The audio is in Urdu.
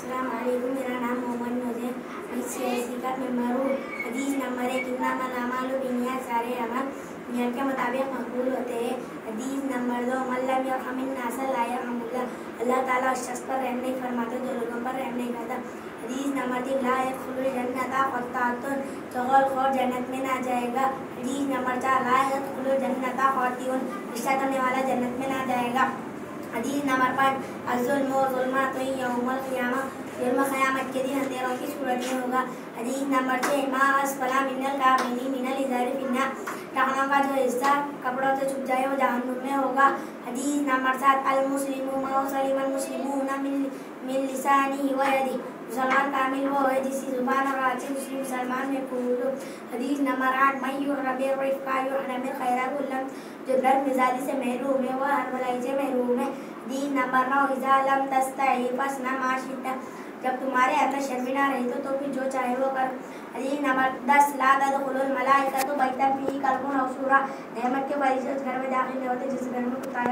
السلام علیکم، میرا نام محمد نظیر ICSE کا ممبر ہوں۔ حدیث نمبر 1 انما الاعمال بالنیات، سارے عمل نیت کے مطابق مقبول ہوتے ہیں۔ حدیث نمبر 2 من لم یرحم الناس لا یرحم اللہ، اللہ تعالیٰ اس شخص پر رحم نہیں فرماتے جو لوگوں پر رحم نہیں کرتا۔ حدیث نمبر 3 لا يدخل الجنة قطاط، چغل خور جنت میں نہ جائے گا۔ حدیث نمبر 4 لا يدخل الجنة خاطئ، رشتہ کرنے والا جنت میں نہ جائے گا۔ حدیث نمبر 5 الظلم ظلمات یوم القیامہ، ظلم قیامت کے دن اندھیروں کی صورت میں ہوگا۔ حدیث نمبر 6 ما اسفل من الکعبین من الازار فی النار، ٹخنوں کا جو حصہ کپڑوں سے چھپ جائے وہ جہنم میں ہوگا۔ حدیث نمبر 7 المسلم من سلم المسلمون من لسانہ و یدہ، مسلمان کامل وہ ہے جس کی زبان اور ہاتھ سے دوسری مسلمان میں پھول ہو۔ حدیث نمبر 8 من یحرم بالرفق یحرم الخیر کلہ، جو نرم مزاجی سے محروم ہے وہ ہر بھلائی سے محروم ہے۔ حدیث نمبر 9 اذا لم تستحی فاصنع ما شئت، جب تمہارے اندر شرمی نہ رہی تو پھر جو چاہے وہ کر۔ حدیث نمبر 10 لا تدخل الملائکۃ بیتا فیہ کلب او صورۃ، رحمت کے فرشتے اس گھر میں داخل نہیں ہوتے جس گھر میں کتا